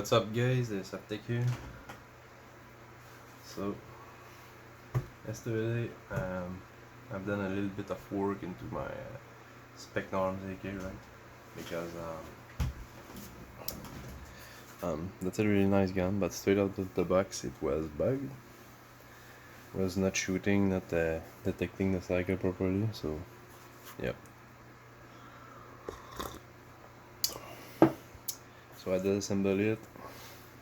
What's up guys, AIRSOFTEK here. So yesterday I've done a little bit of work into my Specna Arms AK, right? Because that's a really nice gun, but straight out of the box it was bugged. It was not shooting, not detecting the cycle properly, so yep. So I disassembled it.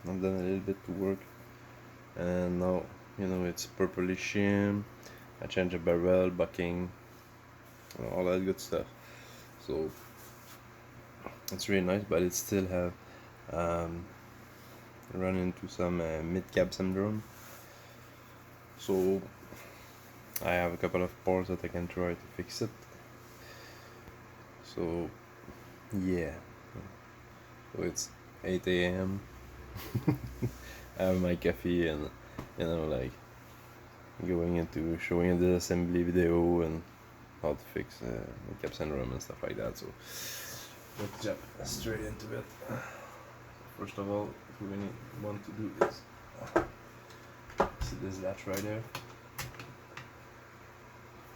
I've done a little bit to work, and now it's properly shim. I changed the barrel, bucking, all that good stuff. So it's really nice, but it still have run into some mid-cap syndrome. So I have a couple of parts that I can try to fix it. So yeah, so it's 8 AM. I have my coffee and like going into showing a disassembly video and how to fix mid-cap syndrome and stuff like that. So let's jump straight into it. First of all, what we want to do is see this latch right there,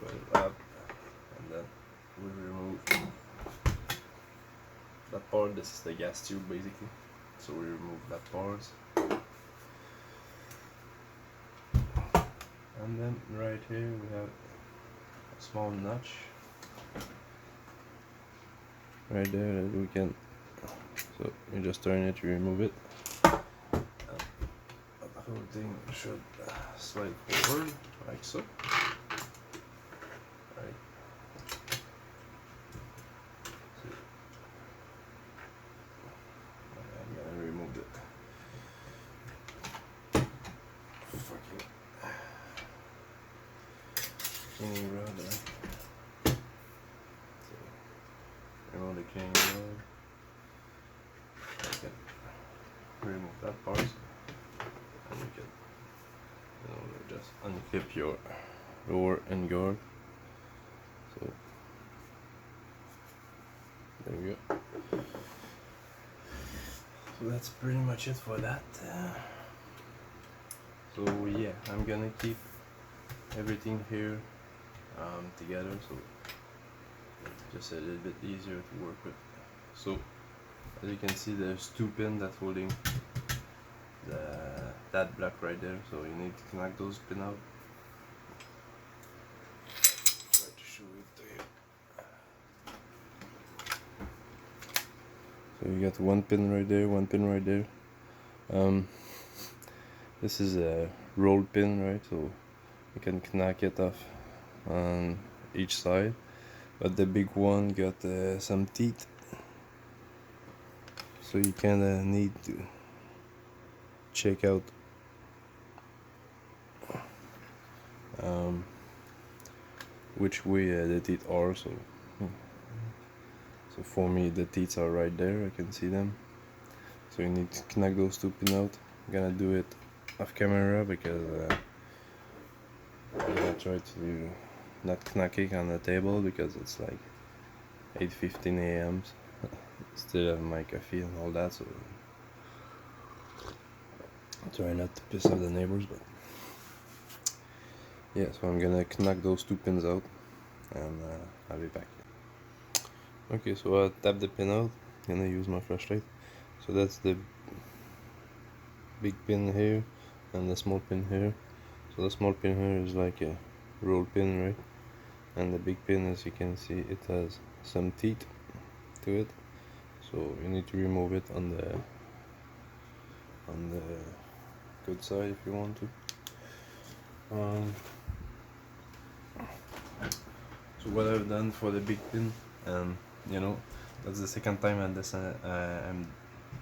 put it up, and then we remove that part. This is the gas tube basically, so we remove that part, and then right here we have a small notch right there that we can, so you just turn it, you remove it, and the whole thing should slide forward like so. Right. So I'm gonna remove it. Fucking cleaning rod. So remove the cleaning rod. Okay. Remove that part, and you can just unclip your lower end guard. So there we go. So that's pretty much it for that. So yeah, I'm gonna keep everything here together, so just a little bit easier to work with. So as you can see, there's two pins that's holding that block right there, so you need to knock those pins out. Try to show it to you. So you got one pin right there, one pin right there. This is a roll pin, right? So you can knock it off on each side, but the big one got some teeth, so you kinda need to check out which way the teeth are. So for me the teeth are right there, I can see them, so you need to knock those two pins out. I'm gonna do it off camera because I'm gonna try to not knock it on the table because it's like 8:15 AM. Still have my coffee and all that, so try not to piss off the neighbors. But yeah, so I'm gonna knock those two pins out, and I'll be back. Okay, so I tap the pin out. I'm gonna use my flashlight. So that's the big pin here and the small pin here. So the small pin here is like a roll pin, right? And the big pin, as you can see, it has some teeth to it, so you need to remove it on the good side if you want to. So what I've done for the big pin, and that's the second time I'm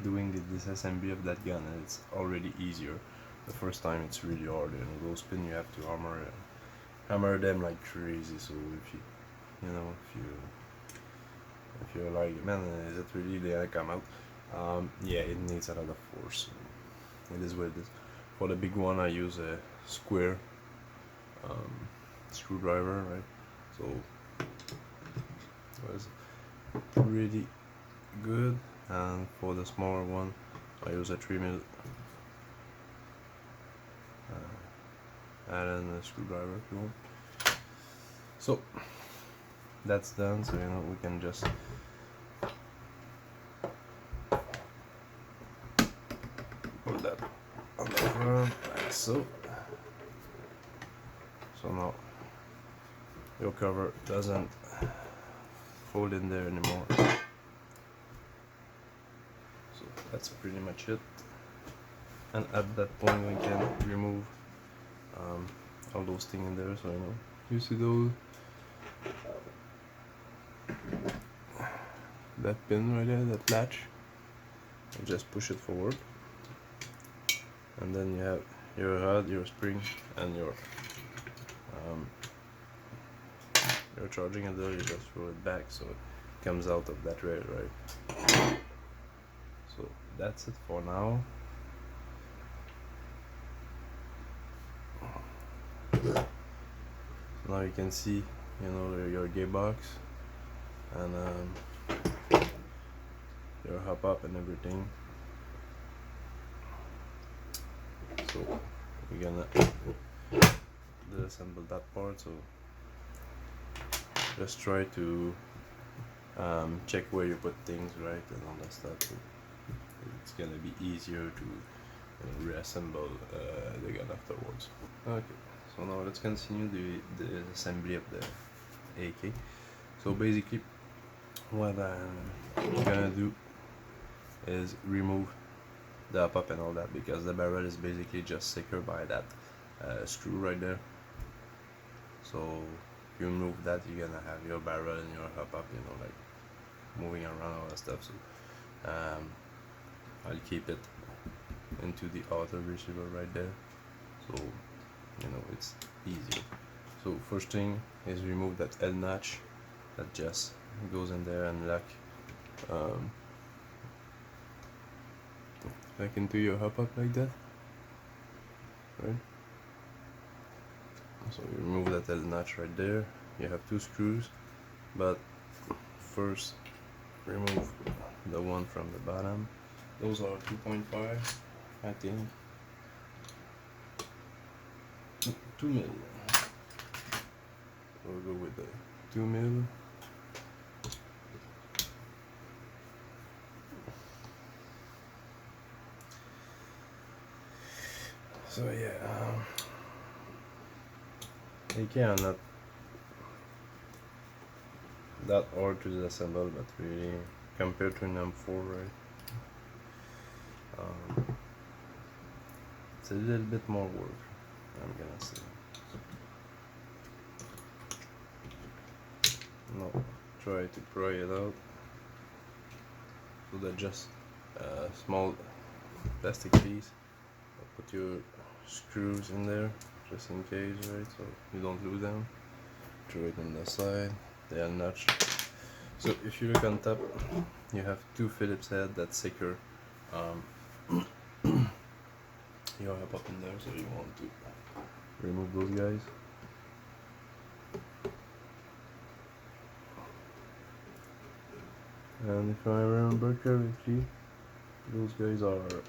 doing the disassembly of that gun, and it's already easier. The first time it's really hard, those pins you have to hammer them like crazy. So if you're like, man, is it really gonna come out? Yeah, it needs a lot of force. It is what it is. For the big one I use a square screwdriver, right? So it was pretty good. And for the smaller one I use a 3mm Allen a screwdriver if you want. So that's done, so you know we can just put that on the front like so. So now your cover doesn't fold in there anymore. So that's pretty much it. And at that point we can remove all those things in there. So you know, you see those, that pin right there, that latch, you just push it forward, and then you have your rod, your spring, and your charging it there. You just throw it back so it comes out of that rail, right? So that's it for now. So now you can see, you know, your gearbox and your hop up and everything. So we're gonna disassemble that part. So just try to check where you put things, right, and all that stuff. So it's gonna be easier to reassemble the gun afterwards. Okay, so now let's continue the assembly of the AK. So basically what I'm gonna do is remove the pop and all that, because the barrel is basically just secured by that screw right there. So if you remove that, you're gonna have your barrel and your hop up, you know, like moving around, all that stuff. So I'll keep it into the outer receiver right there, so you know it's easier. So first thing is remove that L notch that just goes in there and lock like into your hop up like that, right? So you remove that L notch right there. You have two screws, but first remove the one from the bottom. Those are 2.5, I think. 2 mil. We'll go with the 2 mil. So yeah, AK are not that hard to disassemble, but really compared to an M4, right? It's a little bit more work, I'm gonna say. No, try to pry it out. So that just a small plastic piece. Put your screws in there just in case, right? So you don't lose them. Throw it on the side. They are notched. So if you look on top, you have two Phillips head that secure your hop up in there. So you want to remove those guys. And if I remember correctly, those guys are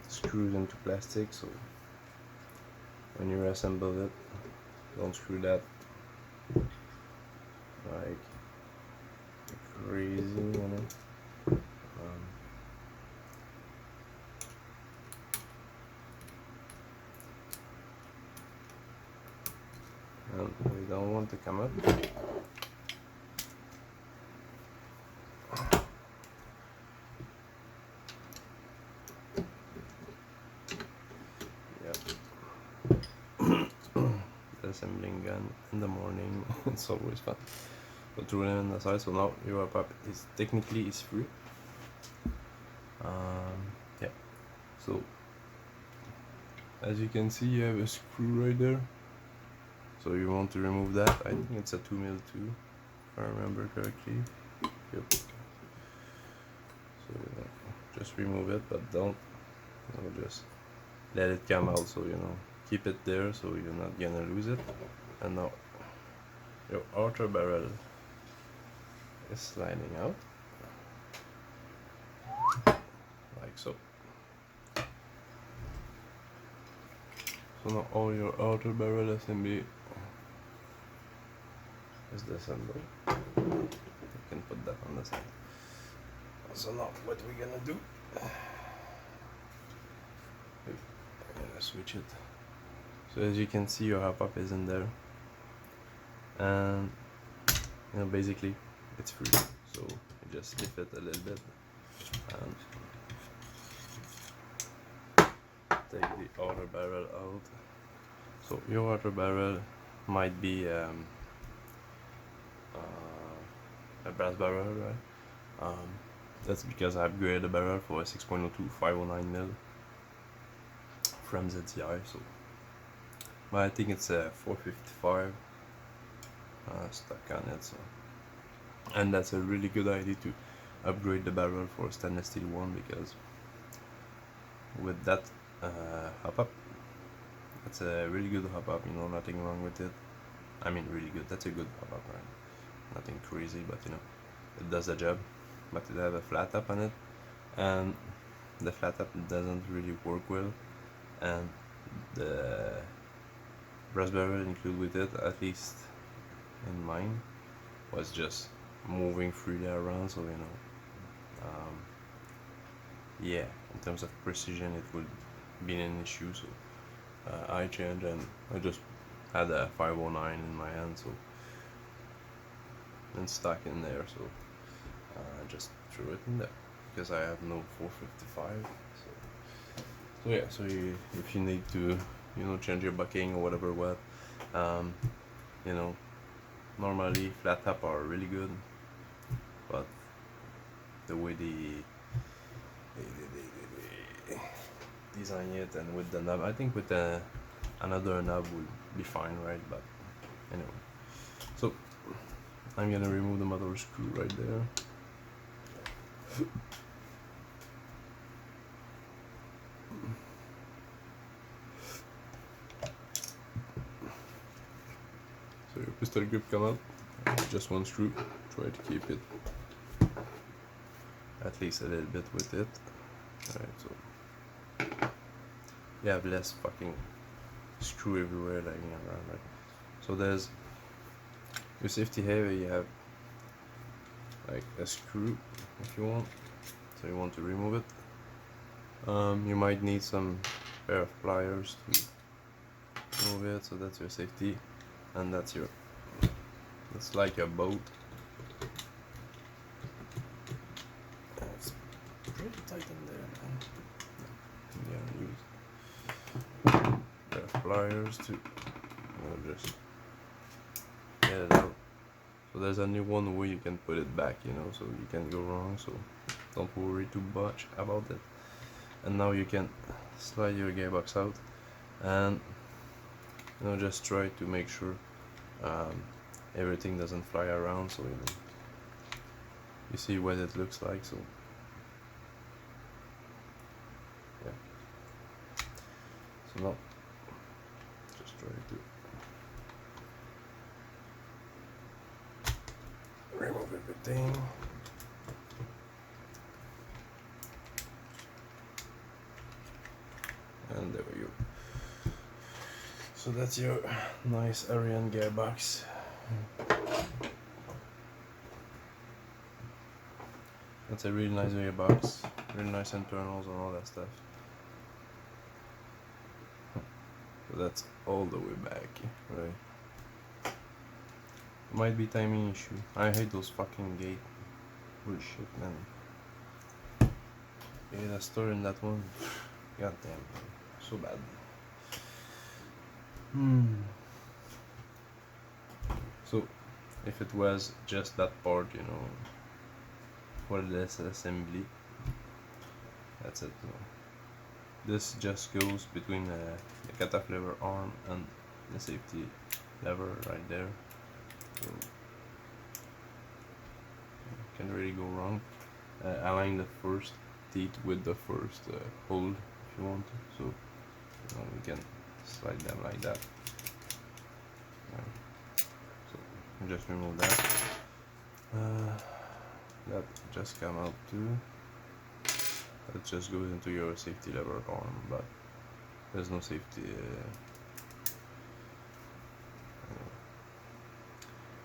screwed into plastic, so when you assemble it, don't screw that like crazy, you know. And we don't want to come up. Assembling gun in the morning, it's always fun. So throw them on the side. So now your pop is technically is free. Yeah. So as you can see, you have a screw right there. So you want to remove that. I think it's a 2 mil too, if I remember correctly. Yep. So you know, just remove it, but don't, you know, just let it come out. So you know, keep it there so you're not gonna lose it. And now your outer barrel is sliding out like so. So now all your outer barrel assembly is disassembled. You can put that on the side. So now what we're gonna do, I'm gonna switch it. So as you can see, your hop-up is in there, and you know, basically it's free, so you just lift it a little bit and take the outer barrel out. So your outer barrel might be a brass barrel, right? That's because I upgraded the barrel for a 6.02 509mm from ZTI, so but I think it's a 455 stuck on it, so, and that's a really good idea to upgrade the barrel for a stainless steel one, because with that hop-up, that's a really good hop-up, you know, nothing wrong with it. I mean really good, that's a good hop-up, right? Nothing crazy, but you know, it does the job. But it has a flat top on it, and the flat top doesn't really work well, and the brass barrel included with it, at least in mine, was just moving freely around, so you know, yeah, in terms of precision it would be an issue, so I changed, and I just had a 509 in my hand, so, and stuck in there, so I just threw it in there because I have no 455. So yeah, so if you need to, you know, change your bucking or whatever, you know, normally flat top are really good, but the way they design it, and with the knob, I think with another knob would be fine, right? But anyway, so I'm gonna remove the motor screw right there. So your pistol grip come out, just one screw, try to keep it at least a little bit with it. Alright, so you have less fucking screw everywhere lying around, right? So there's your safety here, you have like a screw if you want, so you want to remove it. You might need some pair of pliers to remove it, so that's your safety, and that's like a bolt. It's pretty tight in there, man. Yeah, use pair of pliers to, you know, just get it out. So there's only one way you can put it back, you know, so you can't go wrong, so don't worry too much about it. And now you can slide your gearbox out, and you know, just try to make sure everything doesn't fly around, so you know, you see what it looks like. So yeah, so now just try to remove everything. And there we go. So that's your nice Ariane gearbox. That's a really nice gearbox, really nice internals and all that stuff. So that's all the way back, right? Might be timing issue. I hate those fucking gate bullshit, man. Yeah, the store in that one. God damn, man. So bad. So if it was just that part, you know, for this assembly, that's it. You know. This just goes between the cutoff lever arm and the safety lever right there. So can't really go wrong. Align the first teeth with the first hole if you want to. So you know, we can slide them like that. So just remove that. That just come out too. That just goes into your safety lever arm, but there's no safety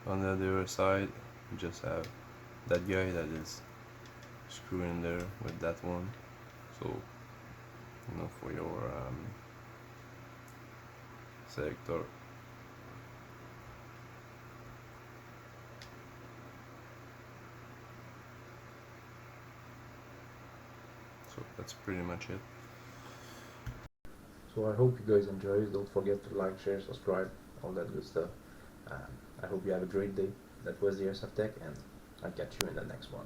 On the other side, you just have that guy that is screwed in there with that one. So, you know, for your selector. So that's pretty much it. So I hope you guys enjoy. Don't forget to like, share, subscribe, all that good stuff. I hope you have a great day. That was the AIRSOFTEK, and I'll catch you in the next one.